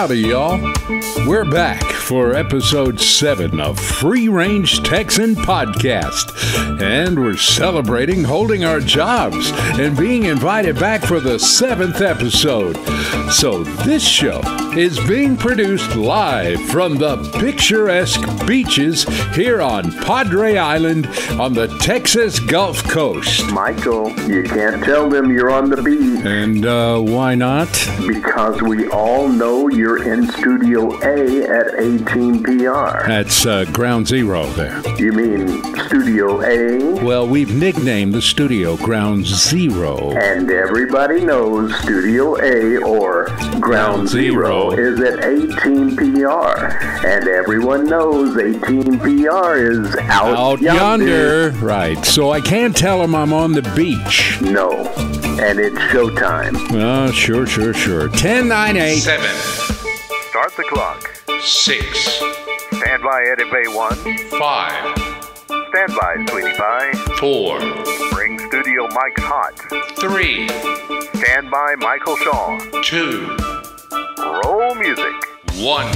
howdy, y'all. We're back for episode 7 of Free Range Texan Podcast. And we're celebrating holding our jobs and being invited back for the 7th episode. So this show is being produced live from the picturesque beaches here on Padre Island on the Texas Gulf Coast. Michael, you can't tell them you're on the beach. And why not? Because we all know you're in Studio A at 18PR. That's Ground Zero there. You mean Studio A? Well, we've nicknamed the studio Ground Zero. And everybody knows Studio A or Ground Zero is at 18PR. And everyone knows 18PR is out yonder. Right. So I can't tell them I'm on the beach. No. And it's showtime. Oh, sure. 10, 9, 8. 7. Start the clock. 6. Stand by, Eddie Bay 1. 5. Stand by, Sweetie Pie. 4. Bring Studio Mike hot. 3. Stand by, Michael Shaw. 2. Roll music. 1.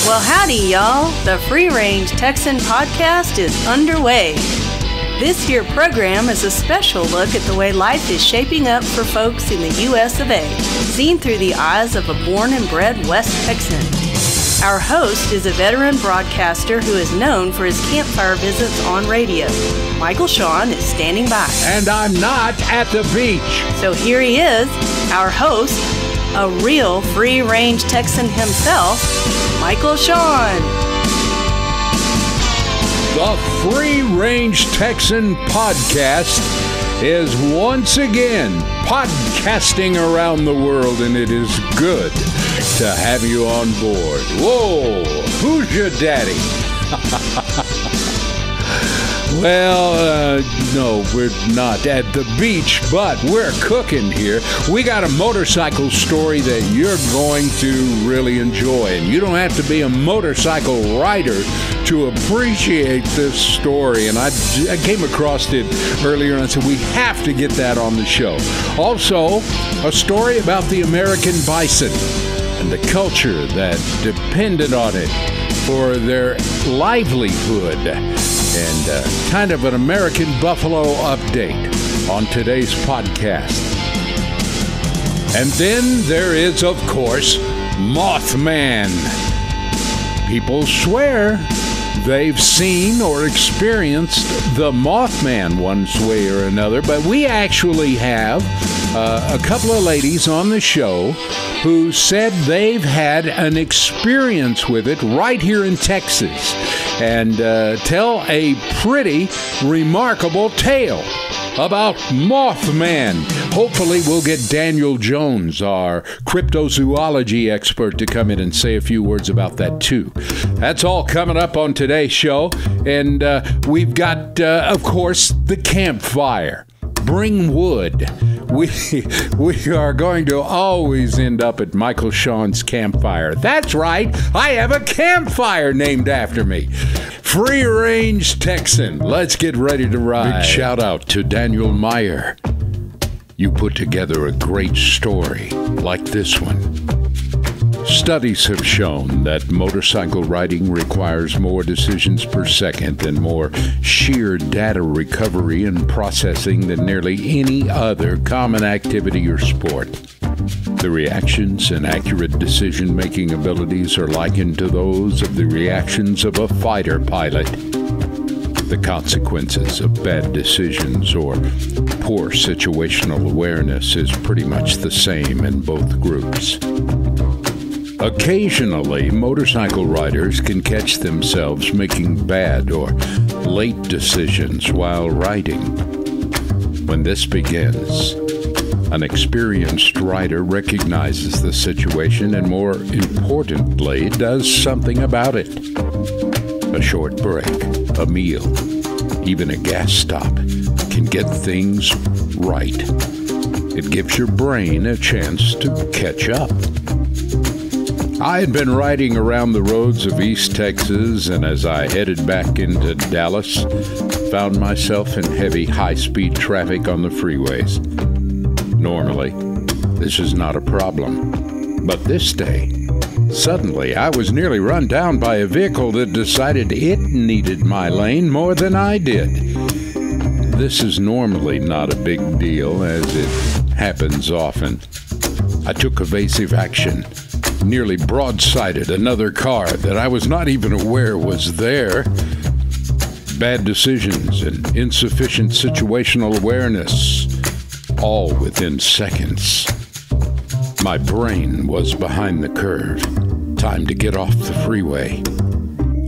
Well, howdy, y'all. The Free Range Texan Podcast is underway. This here program is a special look at the way life is shaping up for folks in the U.S. of A., seen through the eyes of a born and bred West Texan. Our host is a veteran broadcaster who is known for his campfire visits on radio. Michael Shawn is standing by. And I'm not at the beach. So here he is, our host, a real free-range Texan himself, Michael Shawn. The Free Range Texan Podcast is once again podcasting around the world, and it is good to have you on board. Whoa, who's your daddy? Well, no, we're not at the beach, but we're cooking here. We got a motorcycle story that you're going to really enjoy, and you don't have to be a motorcycle rider to appreciate this story. And I came across it earlier, and I said, we have to get that on the show. Also, a story about the American Bison and the culture that depended on it for their livelihood, and kind of an American Buffalo update on today's podcast. And then there is, of course, Mothman. People swear they've seen or experienced the Mothman one way or another, but we actually have a couple of ladies on the show who said they've had an experience with it right here in Texas, and tell a pretty remarkable tale about Mothman. Hopefully we'll get Daniel Jones, our cryptozoology expert, to come in and say a few words about that too. That's all coming up on today's show. And we've got, of course, the campfire. Bring wood. We are going to always end up at Michael Shawn's campfire. That's right. I have a campfire named after me. Free Range Texan. Let's get ready to ride. Big shout out to Daniel Meyer. You put together a great story like this one. Studies have shown that motorcycle riding requires more decisions per second and more sheer data recovery and processing than nearly any other common activity or sport. The reactions and accurate decision-making abilities are likened to those of the reactions of a fighter pilot. The consequences of bad decisions or poor situational awareness is pretty much the same in both groups. Occasionally, motorcycle riders can catch themselves making bad or late decisions while riding. When this begins, an experienced rider recognizes the situation and, more importantly, does something about it. A short break, a meal, even a gas stop can get things right. It gives your brain a chance to catch up. I had been riding around the roads of East Texas, and as I headed back into Dallas, found myself in heavy, high-speed traffic on the freeways. Normally, this is not a problem. But this day, suddenly, I was nearly run down by a vehicle that decided it needed my lane more than I did. This is normally not a big deal, as it happens often. I took evasive action, nearly broadsided another car that I was not even aware was there. Bad decisions and insufficient situational awareness, all within seconds. My brain was behind the curve. Time to get off the freeway.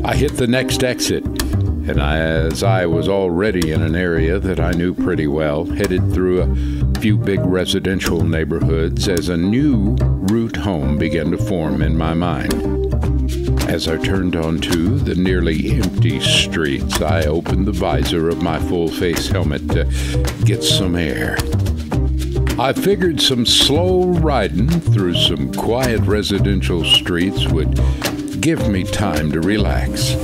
I hit the next exit, and as I was already in an area that I knew pretty well, headed through a few big residential neighborhoods as a new route home began to form in my mind. As I turned onto the nearly empty streets, I opened the visor of my full-face helmet to get some air. I figured some slow riding through some quiet residential streets would give me time to relax.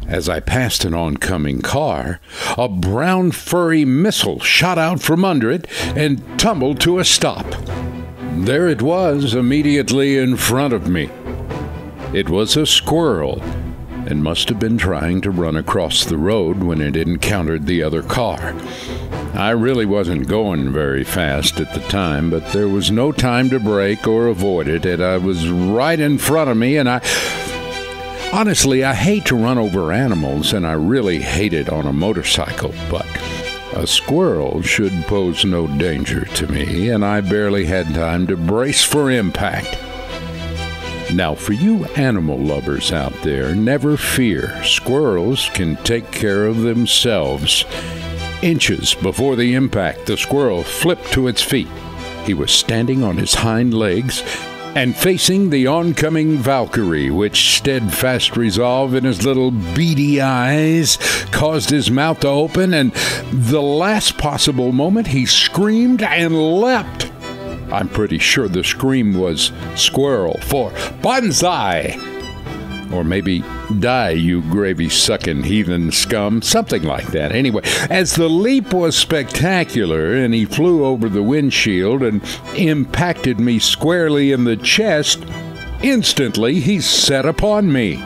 As I passed an oncoming car, a brown furry missile shot out from under it and tumbled to a stop. There it was, immediately in front of me. It was a squirrel, and must have been trying to run across the road when it encountered the other car. I really wasn't going very fast at the time, but there was no time to brake or avoid it, and I was right in front of me, and honestly, I hate to run over animals, and I really hate it on a motorcycle, but a squirrel should pose no danger to me, and I barely had time to brace for impact. Now, for you animal lovers out there, never fear. Squirrels can take care of themselves. Inches before the impact, the squirrel flipped to its feet. He was standing on his hind legs and facing the oncoming Valkyrie, which steadfast resolve in his little beady eyes caused his mouth to open, and the last possible moment he screamed and leapt. I'm pretty sure the scream was squirrel for Banzai! Or maybe die, you gravy-sucking heathen scum, something like that. Anyway, as the leap was spectacular and he flew over the windshield and impacted me squarely in the chest, instantly he set upon me.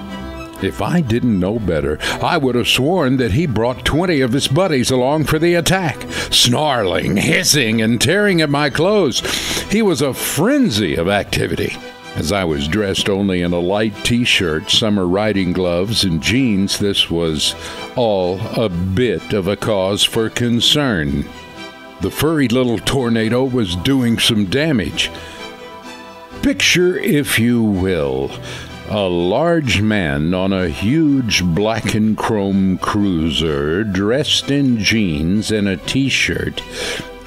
If I didn't know better, I would have sworn that he brought 20 of his buddies along for the attack, snarling, hissing, and tearing at my clothes. He was a frenzy of activity. As I was dressed only in a light t-shirt, summer riding gloves, and jeans, this was all a bit of a cause for concern. The furry little tornado was doing some damage. Picture, if you will, a large man on a huge black and chrome cruiser, dressed in jeans and a t-shirt,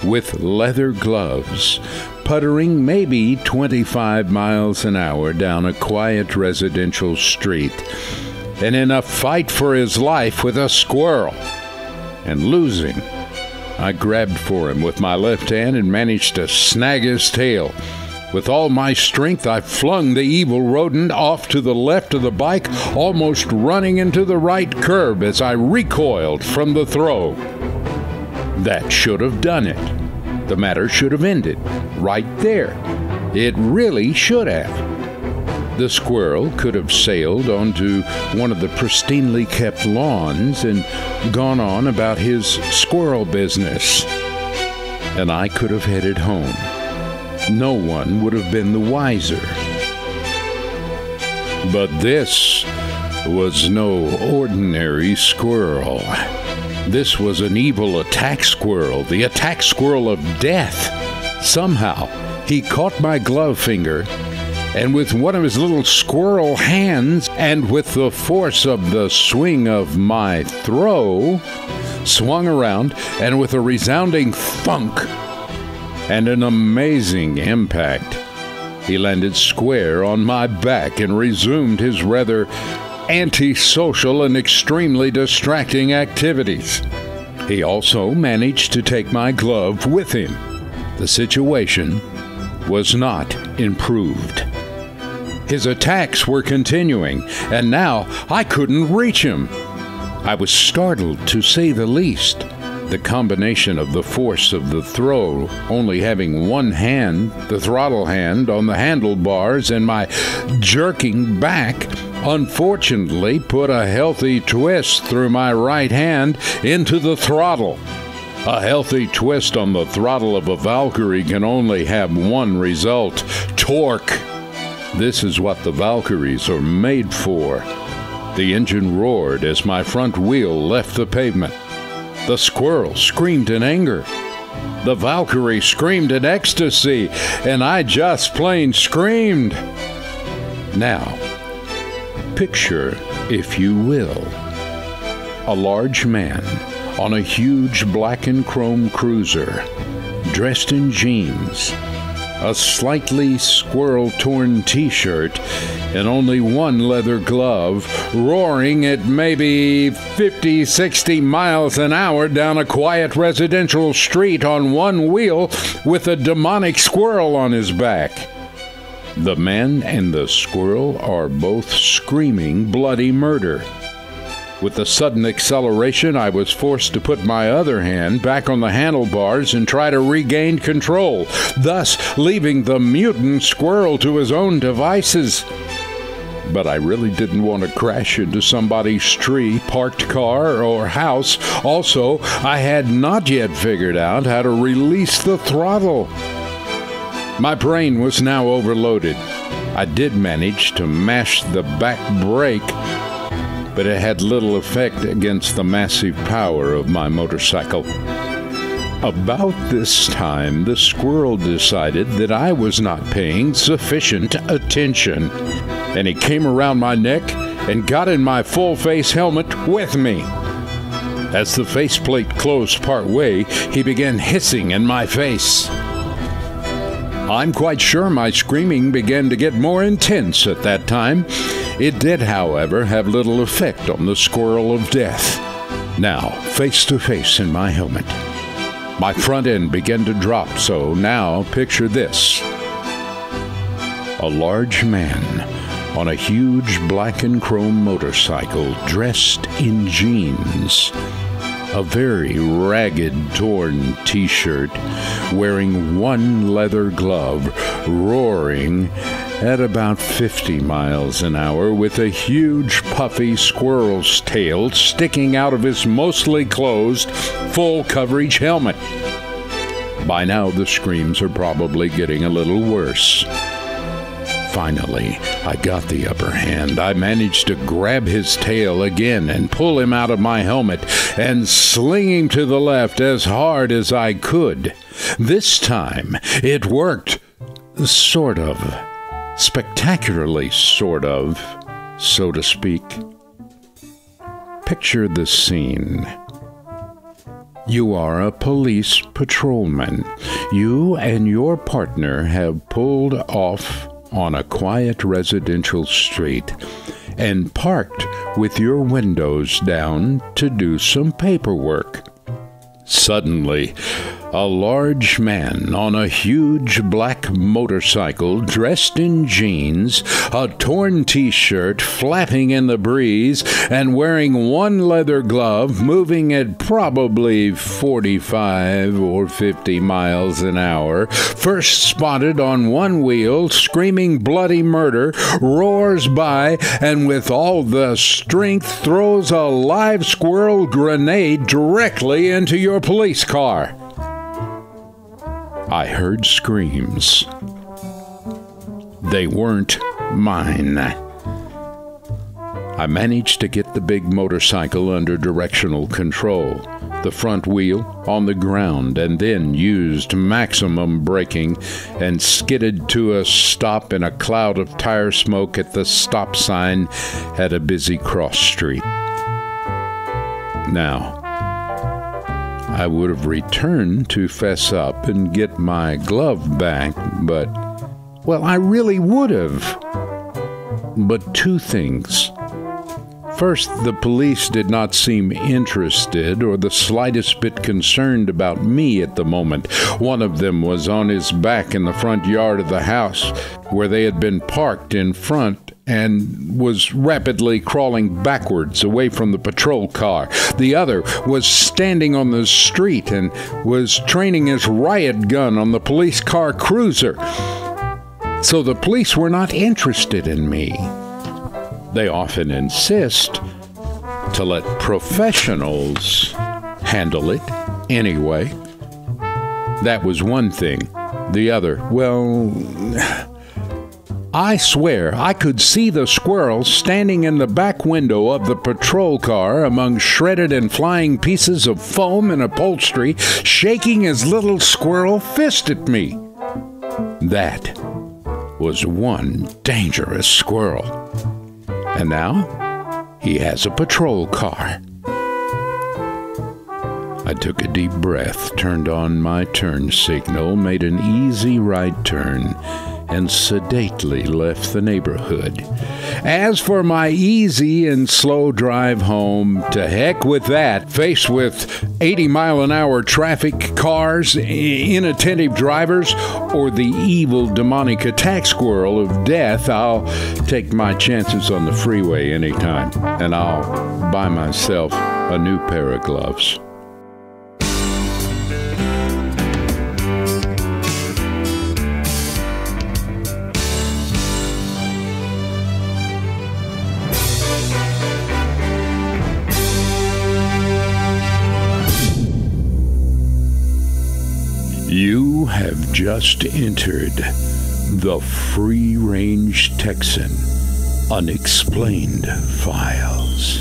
with leather gloves, puttering maybe 25 miles an hour down a quiet residential street, and in a fight for his life with a squirrel, and losing. I grabbed for him with my left hand and managed to snag his tail. With all my strength, I flung the evil rodent off to the left of the bike, almost running into the right curb as I recoiled from the throw. That should have done it. The matter should have ended right there. It really should have. The squirrel could have sailed onto one of the pristinely kept lawns and gone on about his squirrel business. And I could have headed home. No one would have been the wiser. But this was no ordinary squirrel. This was an evil attack squirrel, the attack squirrel of death. Somehow, he caught my glove finger, and with one of his little squirrel hands, and with the force of the swing of my throw, swung around, and with a resounding thunk and an amazing impact, he landed square on my back and resumed his rather antisocial and extremely distracting activities. He also managed to take my glove with him. The situation was not improved. His attacks were continuing, and now I couldn't reach him. I was startled, to say the least. The combination of the force of the throw, only having one hand, the throttle hand, on the handlebars, and my jerking back, unfortunately put a healthy twist through my right hand into the throttle. A healthy twist on the throttle of a Valkyrie can only have one result: torque. This is what the Valkyries are made for. The engine roared as my front wheel left the pavement. The squirrel screamed in anger. The Valkyrie screamed in ecstasy, and I just plain screamed. Now, picture, if you will, a large man on a huge black and chrome cruiser, dressed in jeans, a slightly squirrel-torn t-shirt, and only one leather glove, roaring at maybe 50, 60 miles an hour down a quiet residential street on one wheel with a demonic squirrel on his back. The man and the squirrel are both screaming bloody murder. With a sudden acceleration, I was forced to put my other hand back on the handlebars and try to regain control, thus leaving the mutant squirrel to his own devices. But I really didn't want to crash into somebody's tree, parked car, or house. Also, I had not yet figured out how to release the throttle. My brain was now overloaded. I did manage to mash the back brake, but it had little effect against the massive power of my motorcycle. About this time, the squirrel decided that I was not paying sufficient attention, and he came around my neck and got in my full-face helmet with me. As the faceplate closed partway, he began hissing in my face. I'm quite sure my screaming began to get more intense at that time. It did, however, have little effect on the squirrel of death. Now, face to face in my helmet. My front end began to drop, so now picture this. A large man on a huge black and chrome motorcycle dressed in jeans, a very ragged, torn t-shirt, wearing one leather glove, roaring at about 50 miles an hour with a huge puffy squirrel's tail sticking out of his mostly closed, full coverage helmet. By now the screams are probably getting a little worse. Finally, I got the upper hand. I managed to grab his tail again and pull him out of my helmet and sling him to the left as hard as I could. This time, it worked. Sort of. Spectacularly, sort of, so to speak. Picture the scene. You are a police patrolman. You and your partner have pulled off on a quiet residential street and parked with your windows down to do some paperwork. Suddenly, a large man on a huge black motorcycle, dressed in jeans, a torn t-shirt flapping in the breeze, and wearing one leather glove, moving at probably 45 or 50 miles an hour, first spotted on one wheel, screaming bloody murder, roars by, and with all the strength throws a live squirrel grenade directly into your police car. I heard screams. They weren't mine. I managed to get the big motorcycle under directional control, the front wheel on the ground, and then used maximum braking and skidded to a stop in a cloud of tire smoke at the stop sign at a busy cross street. Now, I would have returned to fess up and get my glove back, but, well, I really would have. But two things. First, the police did not seem interested or the slightest bit concerned about me at the moment. One of them was on his back in the front yard of the house where they had been parked in front and was rapidly crawling backwards away from the patrol car. The other was standing on the street and was training his riot gun on the police car cruiser. So the police were not interested in me. They often insist to let professionals handle it anyway. That was one thing. The other, well, I swear I could see the squirrel standing in the back window of the patrol car among shredded and flying pieces of foam and upholstery, shaking his little squirrel fist at me. That was one dangerous squirrel. And now he has a patrol car. I took a deep breath, turned on my turn signal, made an easy right turn, and sedately left the neighborhood. As for my easy and slow drive home, to heck with that. Faced with 80-mile-an-hour traffic, cars, inattentive drivers, or the evil demonic attack squirrel of death, I'll take my chances on the freeway anytime, and I'll buy myself a new pair of gloves. You have just entered the Free-Range Texan Unexplained Files.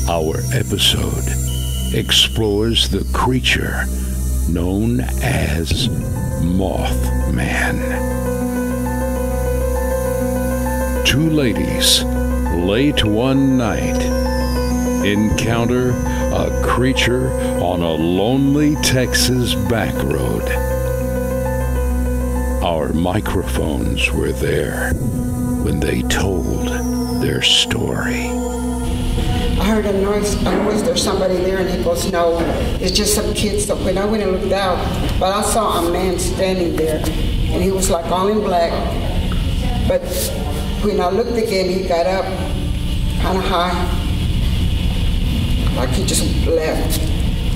Our episode explores the creature known as Mothman. Two ladies, late one night, encounter a creature on a lonely Texas back road. Our microphones were there when they told their story. I heard a noise, there's somebody there, and he goes, no, it's just some kids. So when I went and looked out, but I saw a man standing there, and he was like all in black. But when I looked again, he got up kind of high, like he just left.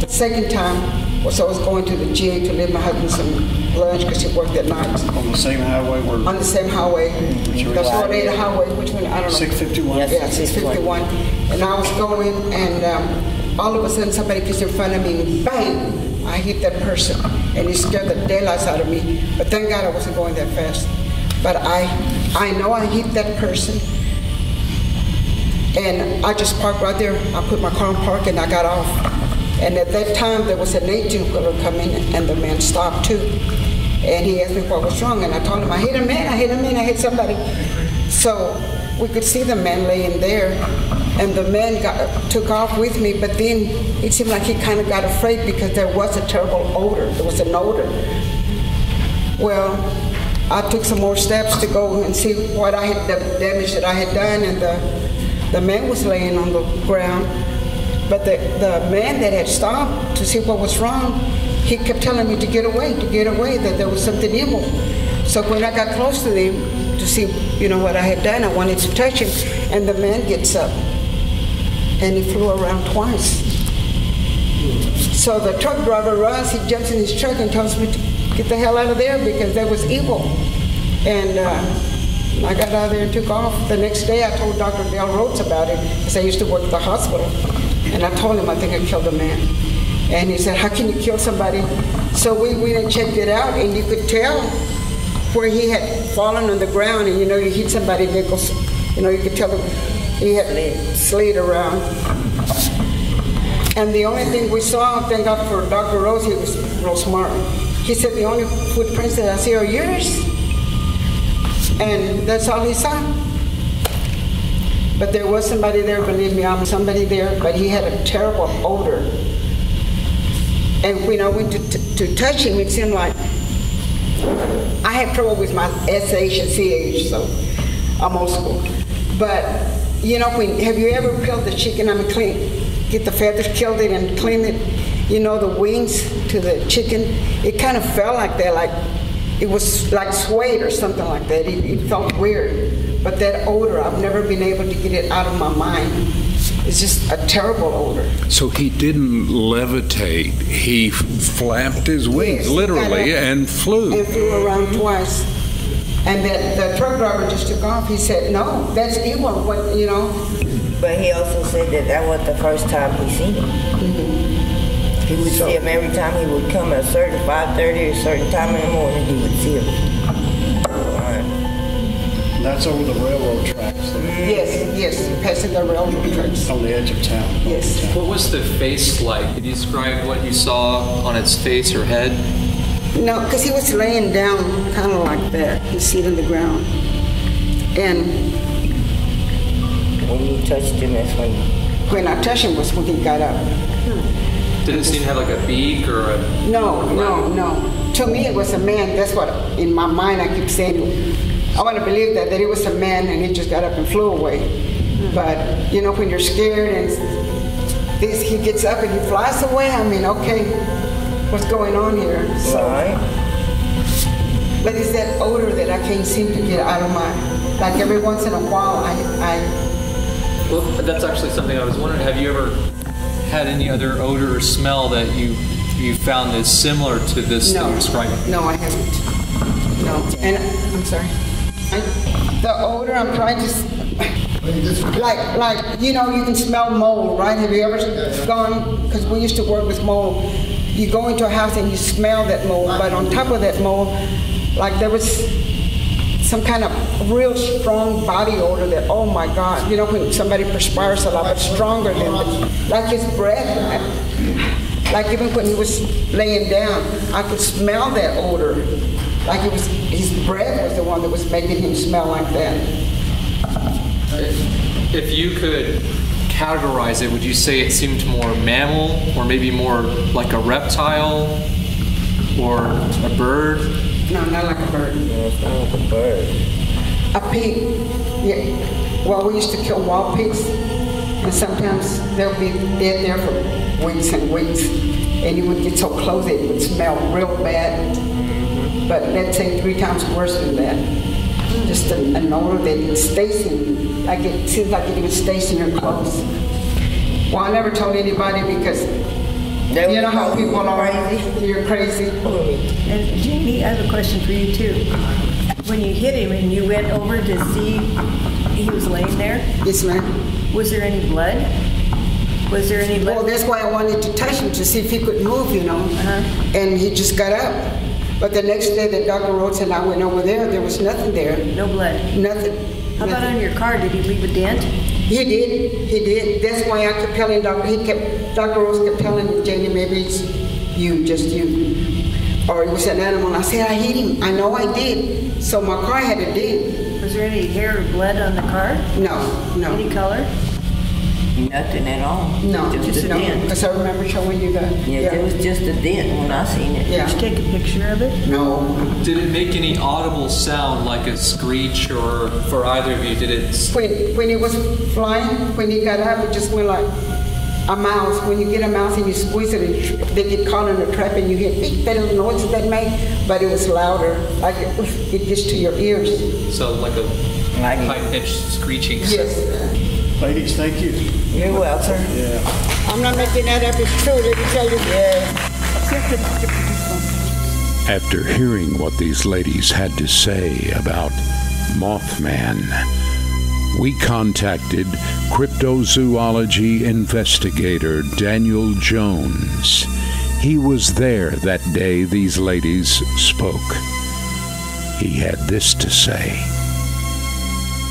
The second time was I was going to the gym to leave my husband some lunch because he worked at night. On the same highway? On the same highway. That's what they the highway, which one, I don't know. 651? Yeah, 651. And I was going, and all of a sudden somebody gets in front of me, and bang! I hit that person, and it scared the daylights out of me. But thank God I wasn't going that fast. But I know I hit that person. And I just parked right there. I put my car in park and I got off. And at that time, there was an 18-wheeler coming, and the man stopped too. And he asked me what was wrong, and I told him, I hit a man, I hit somebody. So we could see the man laying there, and the man took off with me, but then it seemed like he kind of got afraid because there was a terrible odor. There was an odor. Well, I took some more steps to go and see what the damage that I had done, and the man was laying on the ground. But the man that had stopped to see what was wrong, he kept telling me to get away, that there was something evil. So when I got close to him to see, what I had done, I wanted to touch him, and the man gets up, and he flew around twice. So the truck driver runs, he jumps in his truck and tells me to get the hell out of there because there was evil. And I got out of there and took off. The next day I told Dr. Dale Rhodes about it because I used to work at the hospital. And I told him I think I killed a man. And he said, how can you kill somebody? So we went and checked it out, and you could tell where he had fallen on the ground, and you hit somebody, Nichols, you could tell he had slid around. And the only thing we saw, thank God for Dr. Rose, he was real smart. He said the only footprints that I see are yours. And that's all he saw. But there was somebody there, believe me, I'm somebody there, but he had a terrible odor. And when I went to touch him, it seemed like I had trouble with my SH and CH, so I'm old school. But you know, have you ever peeled the chicken? Get the feathers, killed it, and clean it. You know, the wings to the chicken. It kind of felt like that, like it was like suede or something like that. It felt weird. But that odor, I've never been able to get it out of my mind. It's just a terrible odor. So he didn't levitate. He flapped his wings, literally, and flew. And flew around twice. And the truck driver just took off. He said, no, that's evil, what, you know. But he also said that wasn't the first time he seen him. Mm-hmm. He would see him every time he would come at a certain 5:30 or a certain time in the morning, he would see him. That's over the railroad tracks. Yes, passing the railroad tracks. On the edge of town. Yes. What was the face like? Could you describe what you saw on its face or head? No, because he was laying down kind of like that. His seat on the ground. And when you touched him, that's when I touched him was when he got up. Did it seem to have like a beak or a... No. To me, it was a man. That's what, in my mind, I keep saying. I want to believe that it was a man and he just got up and flew away. But, you know, when you're scared and he gets up and he flies away, I mean, okay, what's going on here? So, right. But it's that odor that I can't seem to get out of my, like every once in a while, Well, that's actually something I was wondering. Have you ever had any other odor or smell that you found is similar to this that you're describing? No, I haven't. No, and I'm sorry. The odor, I'm trying to, like, you know, you can smell mold, right? Have you ever gone, because we used to work with mold, you go into a house and you smell that mold, but on top of that mold, like there was some kind of real strong body odor that, oh my God, you know, when somebody perspires a lot, but stronger than like his breath. Like even when he was laying down, I could smell that odor. Like it was, his breath was the one that was making him smell like that. If you could categorize it, would you say it seemed more mammal, or maybe more like a reptile, or a bird? No, not like a bird. No, it's not like a bird. A pig. Yeah. Well, we used to kill wild pigs, and sometimes they'll be dead there for weeks and weeks, and you would get so close it would smell real bad. But let's say 3 times worse than that. Just an odor that stays in, like it seems like it even stays in your clothes. Well, I never told anybody because you know how people are crazy. You're crazy. And Jamie, I have a question for you too. When you hit him and you went over to see he was laying there? Yes, ma'am. Was there any blood? Was there any blood? Well, that's why I wanted to touch him to see if he could move, you know. And he just got up. But the next day that Dr. Rhodes and I went over there was nothing there. No blood? Nothing. How about on your car? Did he leave a dent? He did. That's why I kept telling Dr. Rhodes kept telling Jenny, maybe it's you, just you. Or it was an animal. And I said, I hit him. I know I did. So my car had a dent. Was there any hair or blood on the car? No. Any color? Nothing at all. No, just a dent. Because I remember showing you that. Yeah, it was just a dent when I seen it. Yeah. Did you take a picture of it? No. Did it make any audible sound, like a screech, or for either of you, did it? When he was flying, when he got up, it just went like a mouse. When you get a mouse and you squeeze it, they get caught in a trap and you hear beep, that little noise that made, but it was louder, like it gets to your ears. So like a high-pitched screeching sound. Yes. Ladies, thank you. You're welcome. Yeah. I'm not making that up. It's true. Let me tell you. After hearing what these ladies had to say about Mothman, we contacted cryptozoology investigator Daniel Jones. He was there that day these ladies spoke. He had this to say.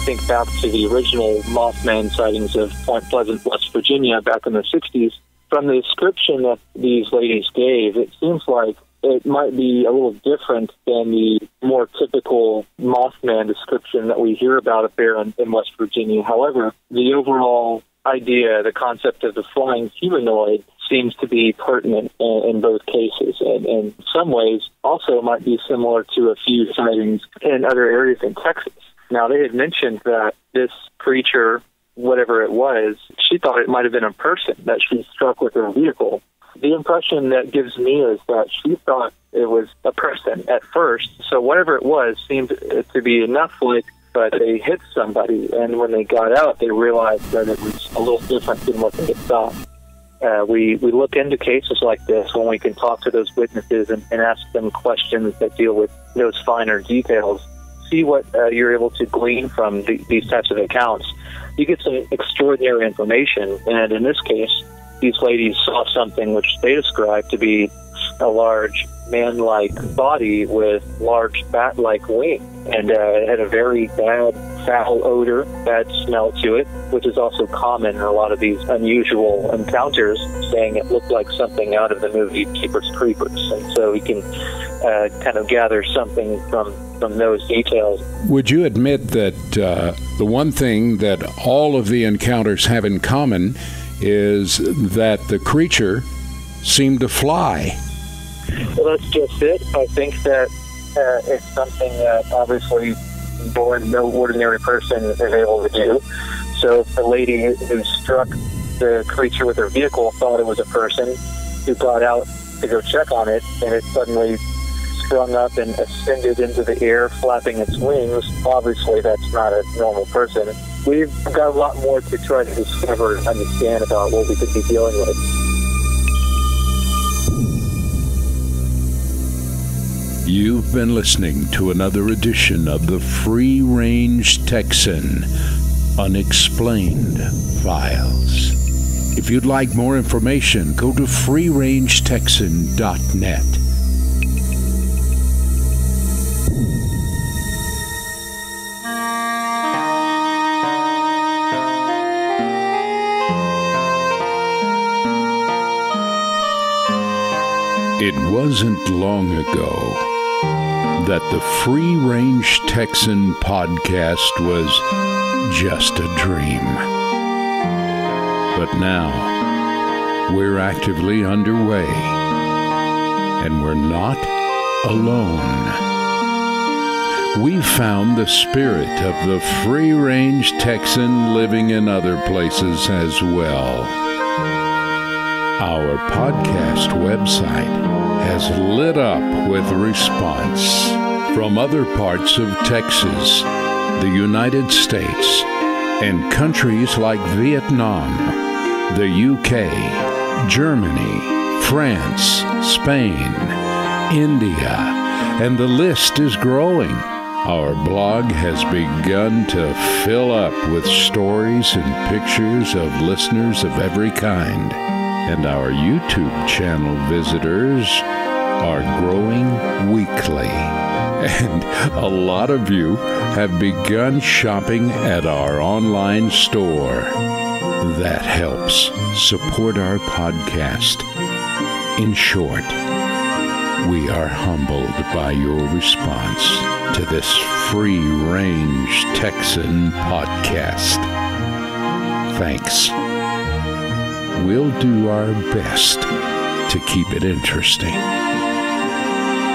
Think back to the original Mothman sightings of Point Pleasant, West Virginia back in the 60s. From the description that these ladies gave, it seems like it might be a little different than the more typical Mothman description that we hear about up there in West Virginia. However, the overall idea, the concept of the flying humanoid seems to be pertinent in both cases, and in some ways also might be similar to a few sightings in other areas in Texas. Now, they had mentioned that this creature whatever it was, she thought it might have been a person that she struck with her vehicle. The impression that gives me is that she thought it was a person at first, so whatever it was seemed to be enough like but they hit somebody, and when they got out, they realized that it was a little different than what they had thought. We look into cases like this when we can talk to those witnesses and ask them questions that deal with those finer details. See what you're able to glean from these types of accounts. You get some extraordinary information, and in this case, these ladies saw something which they described to be a large man-like body with large bat-like wings, and it had a very bad, foul odor, bad smell to it, which is also common in a lot of these unusual encounters, saying it looked like something out of the movie Jeepers Creepers. And so we can kind of gather something from those details. Would you admit that the one thing that all of the encounters have in common is that the creature seemed to fly? Well, that's just it. I think that it's something that obviously no ordinary person is able to do. So if the lady who struck the creature with her vehicle thought it was a person who got out to go check on it, and it suddenly sprung up and ascended into the air, flapping its wings, obviously that's not a normal person. We've got a lot more to try to discover and understand about what we could be dealing with. You've been listening to another edition of the Free Range Texan Unexplained Files. If you'd like more information, go to freerangetexan.net. It wasn't long ago that the Free Range Texan podcast was just a dream. But now, we're actively underway, and we're not alone. We've found the spirit of the Free Range Texan living in other places as well. Our podcast website has lit up with response from other parts of Texas, the United States, and countries like Vietnam, the UK, Germany, France, Spain, India, and the list is growing. Our blog has begun to fill up with stories and pictures of listeners of every kind. And our YouTube channel visitors are growing weekly. And a lot of you have begun shopping at our online store. That helps support our podcast. In short, we are humbled by your response to this Free Range Texan podcast. Thanks. We'll do our best to keep it interesting.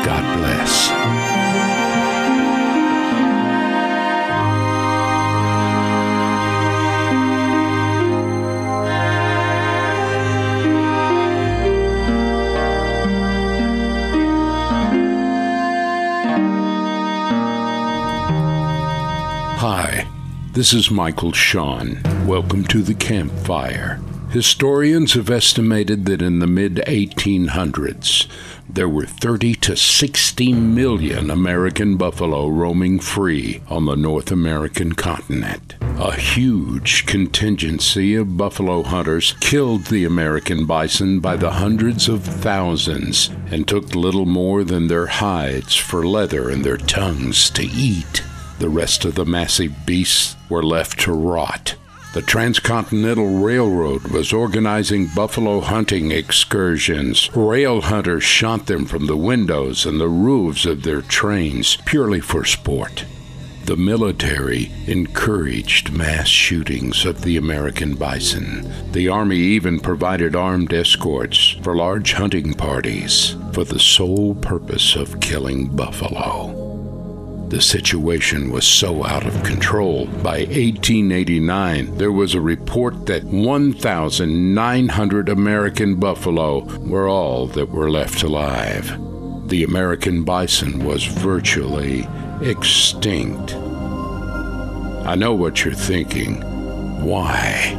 God bless. Hi, this is Michael Shawn. Welcome to the Campfire. Historians have estimated that in the mid-1800s, there were 30 to 60 million American buffalo roaming free on the North American continent. A huge contingency of buffalo hunters killed the American bison by the hundreds of thousands and took little more than their hides for leather and their tongues to eat. The rest of the massive beasts were left to rot. The Transcontinental Railroad was organizing buffalo hunting excursions. Rail hunters shot them from the windows and the roofs of their trains purely for sport. The military encouraged mass shootings of the American bison. The Army even provided armed escorts for large hunting parties for the sole purpose of killing buffalo. The situation was so out of control. By 1889, there was a report that 1,900 American buffalo were all that were left alive. The American bison was virtually extinct. I know what you're thinking. Why?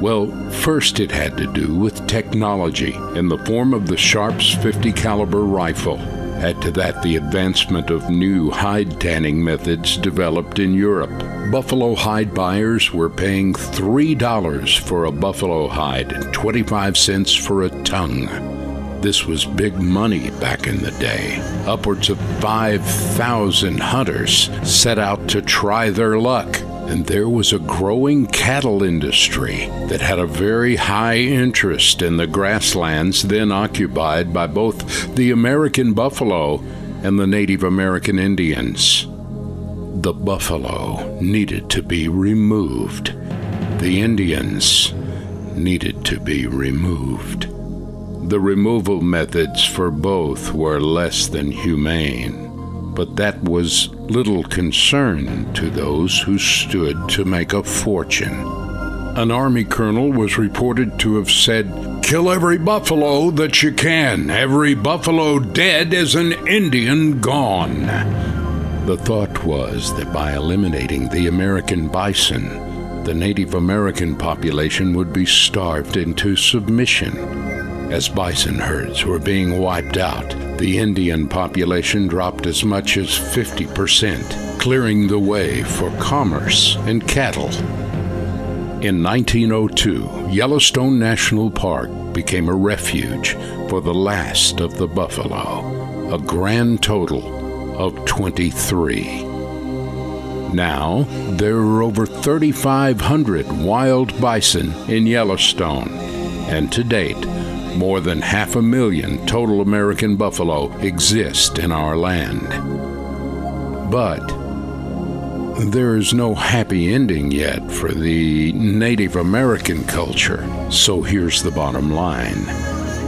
Well, first it had to do with technology in the form of the Sharps 50 caliber rifle. Add to that the advancement of new hide tanning methods developed in Europe. Buffalo hide buyers were paying $3 for a buffalo hide and 25 cents for a tongue. This was big money back in the day. Upwards of 5,000 hunters set out to try their luck. And there was a growing cattle industry that had a very high interest in the grasslands then occupied by both the American buffalo and the Native American Indians. The buffalo needed to be removed. The Indians needed to be removed. The removal methods for both were less than humane. But that was little concern to those who stood to make a fortune. An army colonel was reported to have said, "Kill every buffalo that you can. Every buffalo dead is an Indian gone." The thought was that by eliminating the American bison, the Native American population would be starved into submission. As bison herds were being wiped out, the Indian population dropped as much as 50%, clearing the way for commerce and cattle. In 1902, Yellowstone National Park became a refuge for the last of the buffalo, a grand total of 23. Now, there are over 3,500 wild bison in Yellowstone, and to date, more than 500,000 total American buffalo exist in our land. But there is no happy ending yet for the Native American culture. So here's the bottom line.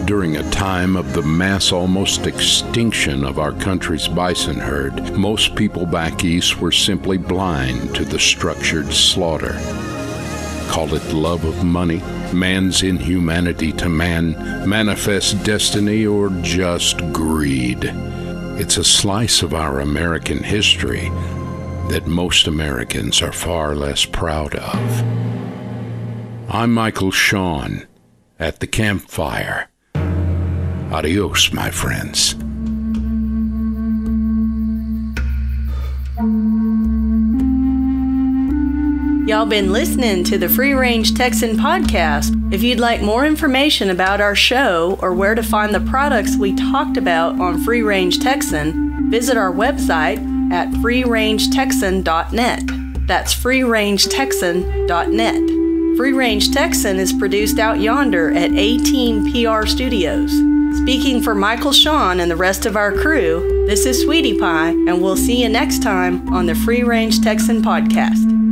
During a time of the mass almost extinction of our country's bison herd, most people back east were simply blind to the structured slaughter. Call it love of money, man's inhumanity to man, manifest destiny, or just greed. It's a slice of our American history that most Americans are far less proud of. I'm Michael Shawn at the campfire. Adios, my friends. Y'all been listening to the Free Range Texan podcast. If you'd like more information about our show or where to find the products we talked about on Free Range Texan, visit our website at freerangetexan.net. That's freerangetexan.net. Free Range Texan is produced out yonder at A-Team PR Studios. Speaking for Michael Shawn and the rest of our crew, this is Sweetie Pie, and we'll see you next time on the Free Range Texan podcast.